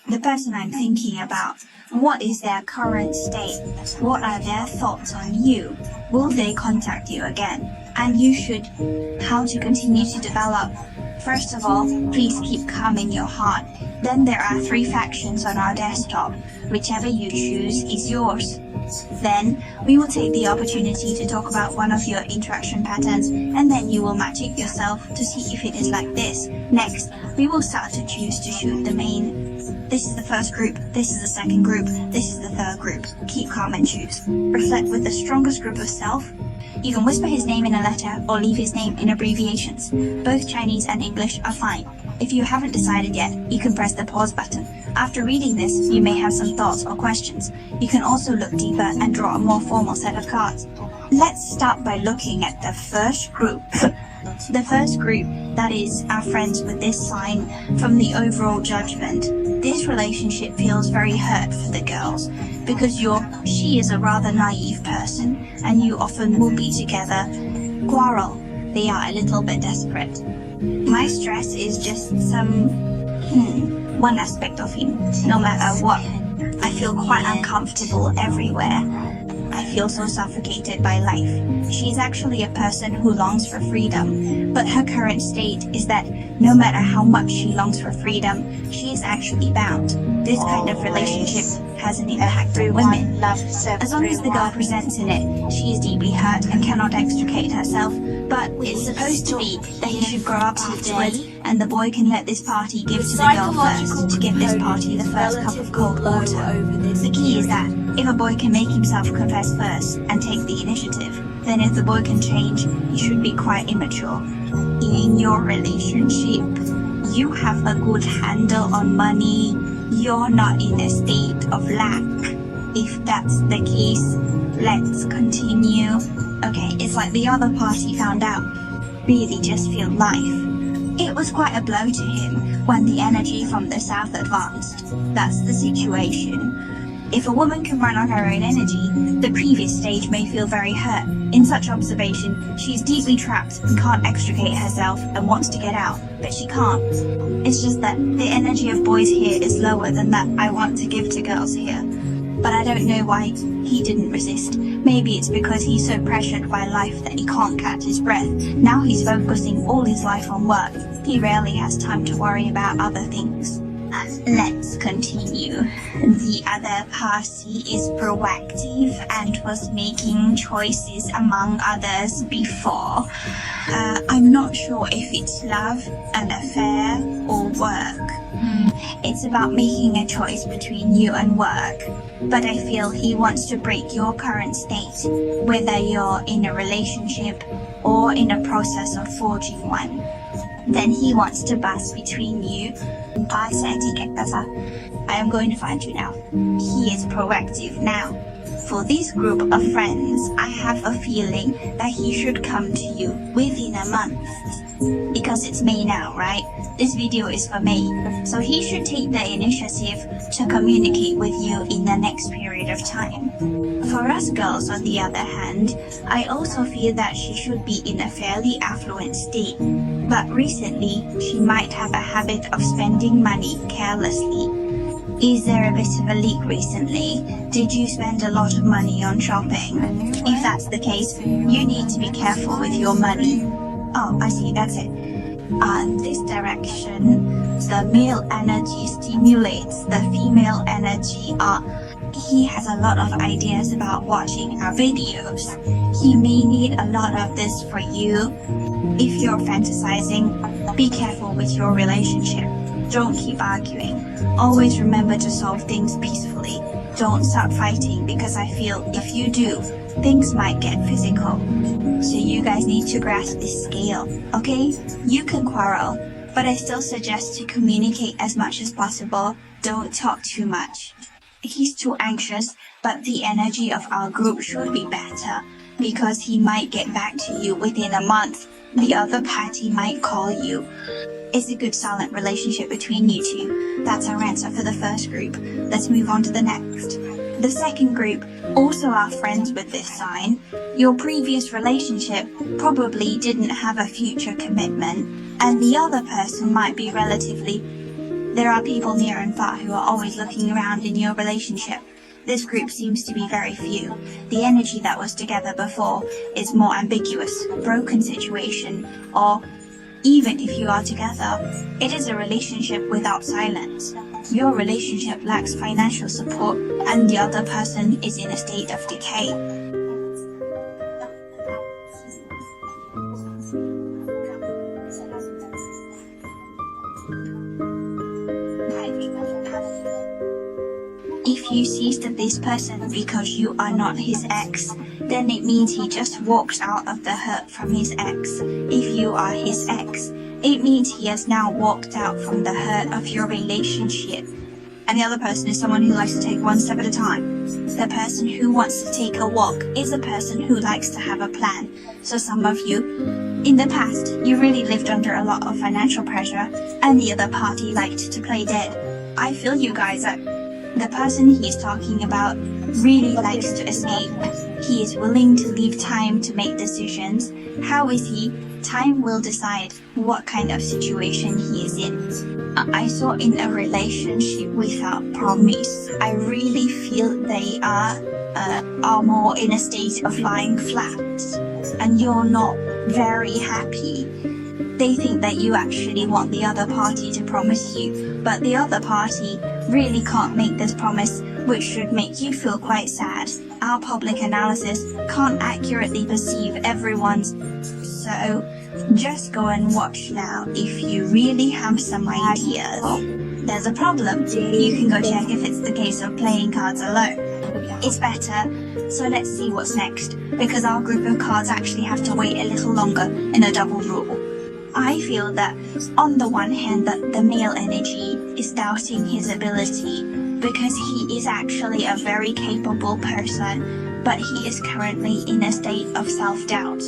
the person I'm thinking about, what is their current state? What are their thoughts on you? Will they contact you again? And you should, how to continue to develop. First of all, please keep calm in your heart. Then there are 3 factions on our desktop. Whichever you choose is yours. Then, we will take the opportunity to talk about one of your interaction patterns, and then you will match it yourself to see if it is like this. Next, we will start to choose to shoot the main. This is the first group, this is the second group, this is the third group. Keep calm and choose. Reflect with the strongest group of self. You can whisper his name in a letter or leave his name in abbreviations. Both Chinese and English are fine. If you haven't decided yet, you can press the pause button. After reading this, you may have some thoughts or questions. You can also look deeper and draw a more formal set of cards. Let's start by looking at the first group. The first group, that is, our friends with this sign, from the overall judgment. This relationship feels very hurt for the girls, because she is a rather naive person, and you often will be together. Quarrel. They are a little bit desperate. My stress is just one aspect of him. No matter what, I feel quite uncomfortable everywhere. I feel so suffocated by life. She is actually a person who longs for freedom, but her current state is that no matter how much she longs for freedom, she is actually bound. This kind of relationship has an impact on women. As long as the girl presents in it, she is deeply hurt and cannot extricate herself, but it's supposed to be that he should grow up afterwards, and the boy can let this party give to the girl first, to give this party the first cup of cold water. The key is that if a boy can make himself confess first and take the initiative, then if the boy can change, he should be quite immature. In your relationship, you have a good handle on money. You're not in a state of lack. If that's the case, let's continue. Okay, it's like the other party found out. Really just feel life. It was quite a blow to him when the energy from the south advanced. That's the situation. If a woman can run on her own energy, the previous stage may feel very hurt. In such observation, she is deeply trapped and can't extricate herself and wants to get out, but she can't. It's just that the energy of boys here is lower than that I want to give to girls here. But I don't know why he didn't resist. Maybe it's because he's so pressured by life that he can't catch his breath. Now he's focusing all his life on work. He rarely has time to worry about other things. Let's continue. The other party is proactive and was making choices among others before. I'm not sure if it's love, an affair, or work. It's about making a choice between you and work. But I feel he wants to break your current state, whether you're in a relationship or in a process of forging one. Then he wants to pass between you. I am going to find you now. He is proactive now. For this group of friends, I have a feeling that he should come to you within a month. Because it's May now, right? This video is for May. So he should take the initiative to communicate with you in the next period of time. For us girls, on the other hand, I also feel that she should be in a fairly affluent state. But recently, she might have a habit of spending money carelessly. Is there a bit of a leak recently? Did you spend a lot of money on shopping? If that's the case, you need to be careful with your money. Oh, I see, that's it. This direction, the male energy stimulates the female energy. He has a lot of ideas about watching our videos. He may need a lot of this for you. If you're fantasizing, be careful with your relationship. Don't keep arguing. Always remember to solve things peacefully. Don't start fighting, because I feel if you do, things might get physical. So you guys need to grasp this scale, okay? You can quarrel, but I still suggest to communicate as much as possible. Don't talk too much. He's too anxious, but the energy of our group should be better, because he might get back to you within a month. The other party might call you. It's a good silent relationship between you two. That's our answer for the first group. Let's move on to the next. The second group also are friends with this sign. Your previous relationship probably didn't have a future commitment, and the other person might be relatively There are people near and far who are always looking around in your relationship. This group seems to be very few. The energy that was together before is more ambiguous, broken situation, or even if you are together, it is a relationship without silence. Your relationship lacks financial support and the other person is in a state of decay. If you seized this person because you are not his ex, then it means he just walked out of the hurt from his ex. If you are his ex, it means he has now walked out from the hurt of your relationship. And the other person is someone who likes to take one step at a time. The person who wants to take a walk is a person who likes to have a plan. So some of you, in the past, you really lived under a lot of financial pressure and the other party liked to play dead. I feel you guys are. The person he is talking about really likes to escape. He is willing to leave time to make decisions. How is he? Time will decide what kind of situation he is in. I saw in a relationship without promise. I really feel they are more in a state of lying flat, and you're not very happy. They think that you actually want the other party to promise you, but the other party really can't make this promise, which should make you feel quite sad. Our public analysis can't accurately perceive everyone's, so just go and watch now if you really have some ideas. There's a problem. You can go check if it's the case of playing cards alone. It's better, so let's see what's next, because our group of cards actually have to wait a little longer in a double rule. I feel that on the one hand that the male energy is doubting his ability because he is actually a very capable person, but he is currently in a state of self-doubt.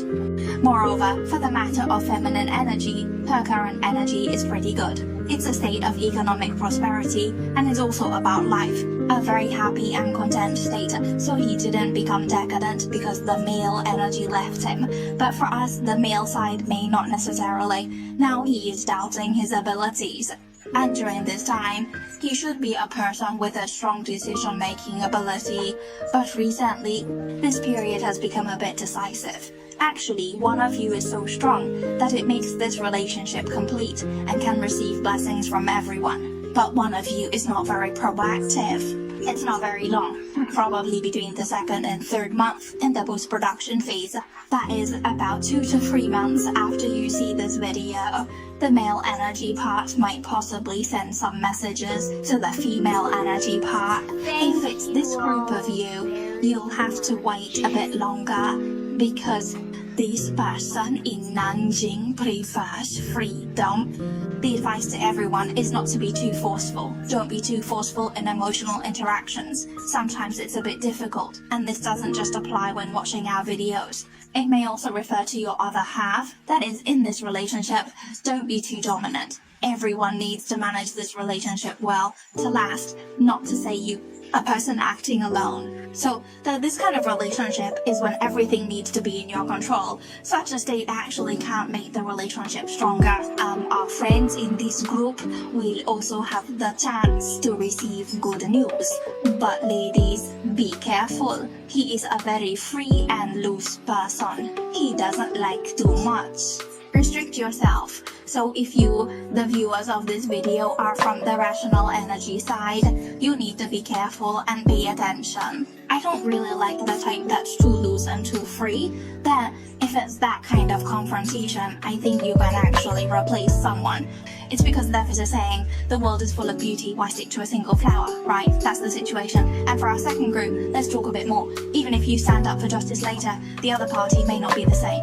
Moreover, for the matter of feminine energy, her current energy is pretty good. It's a state of economic prosperity and is also about life, a very happy and content state, so he didn't become decadent because the male energy left him. But for us, the male side may not necessarily. Now he is doubting his abilities. And during this time, he should be a person with a strong decision-making ability. But recently, this period has become a bit decisive. Actually, one of you is so strong that it makes this relationship complete and can receive blessings from everyone. But one of you is not very proactive. It's not very long, probably between the second and third month in the post-production phase. That is about 2 to 3 months after you see this video. The male energy part might possibly send some messages to the female energy part. If it's this group of you, you'll have to wait a bit longer because this person in Nanjing prefers freedom. The advice to everyone is not to be too forceful. Don't be too forceful in emotional interactions. Sometimes it's a bit difficult, and this doesn't just apply when watching our videos. It may also refer to your other half, that is, in this relationship. Don't be too dominant. Everyone needs to manage this relationship well to last, not to say you, a person acting alone. So this kind of relationship is when everything needs to be in your control. Such a state actually can't make the relationship stronger. Our friends in this group will also have the chance to receive good news. But ladies, be careful. He is a very free and loose person. He doesn't like too much. Restrict yourself. So if you, the viewers of this video, are from the rational energy side, you need to be careful and pay attention. I don't really like the type that's too loose and too free. Then, if it's that kind of confrontation, I think you can actually replace someone. It's because there is a saying, the world is full of beauty, why stick to a single flower, right? That's the situation. And for our second group, let's talk a bit more. Even if you stand up for justice later, the other party may not be the same.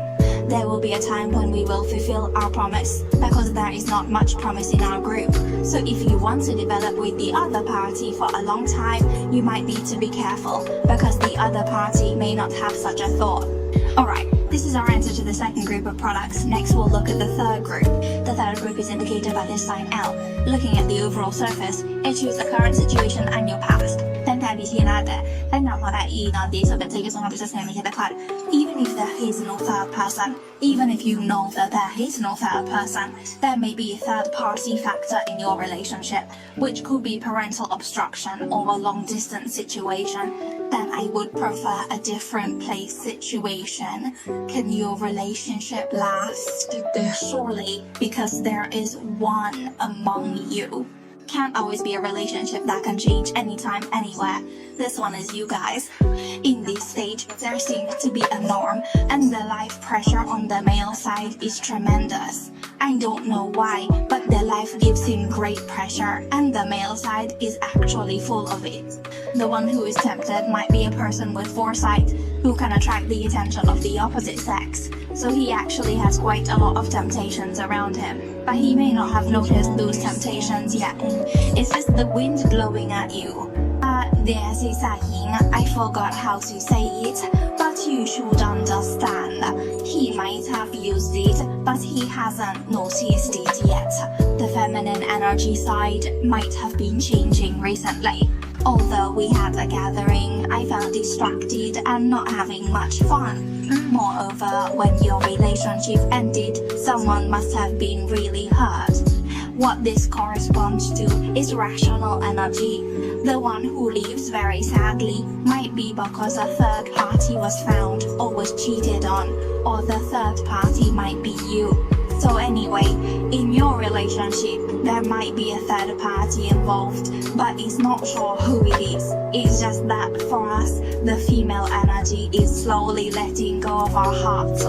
There will be a time when we will fulfill our promise, because there is not much promise in our group. So if you want to develop with the other party for a long time, you might need to be careful, because the other party may not have such a thought. Alright, this is our answer to the second group of products. Next we'll look at the third group. The third group is indicated by this sign L. Looking at the overall surface, it shows the current situation and your past. Then there can be seen at and not what I eat on this, but take some of the same in the card. Even if there is no third person, even if you know that there is no third person, there may be a third party factor in your relationship, which could be parental obstruction or a long distance situation. Then I would prefer a different place situation. Can your relationship last? Surely, because there is one among you. Can't always be a relationship that can change anytime, anywhere. This one is you guys. In this stage, there seems to be a norm, and the life pressure on the male side is tremendous. I don't know why, but the life gives him great pressure, and the male side is actually full of it. The one who is tempted might be a person with foresight, who can attract the attention of the opposite sex. So he actually has quite a lot of temptations around him, but he may not have noticed those temptations yet. It's just the wind blowing at you. There's a saying, I forgot how to say it, but you should understand. He might have used it, but he hasn't noticed it yet. The feminine energy side might have been changing recently. Although we had a gathering, I felt distracted and not having much fun. Moreover, when your relationship ended, someone must have been really hurt. What this corresponds to is rational energy. The one who leaves very sadly might be because a third party was found or was cheated on, or the third party might be you. So anyway, in your relationship, there might be a third party involved, but it's not sure who it is. It's just that for us, the female energy is slowly letting go of our hearts.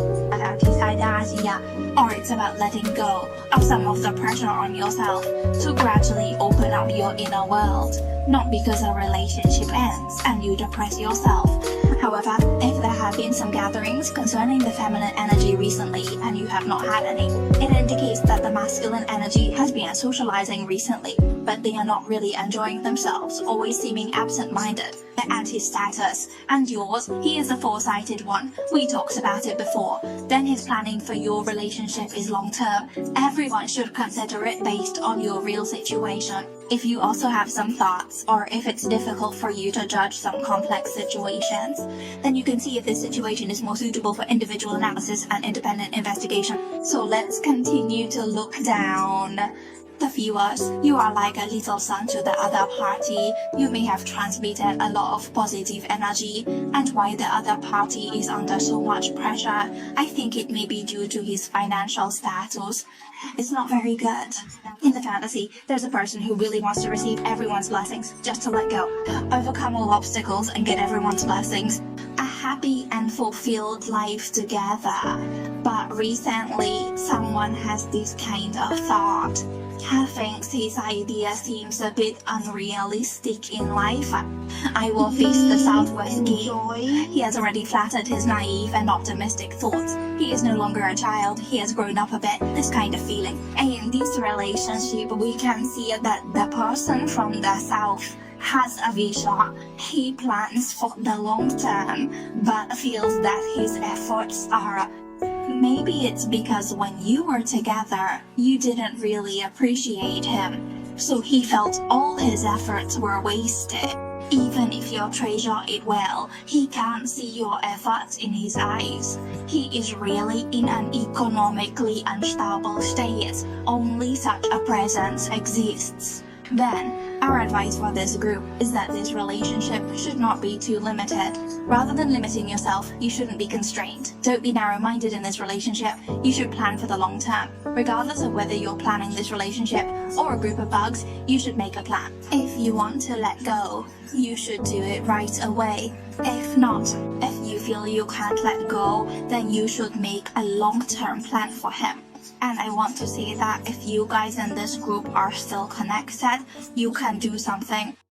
Or it's about letting go of some of the pressure on yourself to gradually open up your inner world. Not because a relationship ends and you depress yourself. However, if there have been some gatherings concerning the feminine energy recently and you have not had any, it indicates that the masculine energy has been socializing recently, but they are not really enjoying themselves, always seeming absent-minded. And his status, and yours, he is a foresighted one. We talked about it before. Then his planning for your relationship is long-term. Everyone should consider it based on your real situation. If you also have some thoughts, or if it's difficult for you to judge some complex situations, then you can see if this situation is more suitable for individual analysis and independent investigation. So let's continue to look down. The viewers, you are like a little son to the other party. You may have transmitted a lot of positive energy, and why the other party is under so much pressure, I think it may be due to his financial status. It's not very good. In the fantasy, there's a person who really wants to receive everyone's blessings, just to let go, overcome all obstacles and get everyone's blessings. A happy and fulfilled life together. But recently, someone has this kind of thought. He thinks his idea seems a bit unrealistic in life. I will face the southwest gate. He has already flattered his naive and optimistic thoughts. He is no longer a child. He has grown up a bit. This kind of feeling. And in this relationship, we can see that the person from the south has a vision. He plans for the long term, but feels that his efforts are... Maybe it's because when you were together, you didn't really appreciate him. So he felt all his efforts were wasted. Even if you treasure it well, he can't see your efforts in his eyes. He is really in an economically unstable state. Only such a presence exists. Then, our advice for this group is that this relationship should not be too limited. Rather than limiting yourself, you shouldn't be constrained. Don't be narrow-minded in this relationship. You should plan for the long term. Regardless of whether you're planning this relationship or a group of bugs, you should make a plan. If you want to let go, you should do it right away. If not, if you feel you can't let go, then you should make a long-term plan for him. And I want to say that if you guys in this group are still connected, you can do something.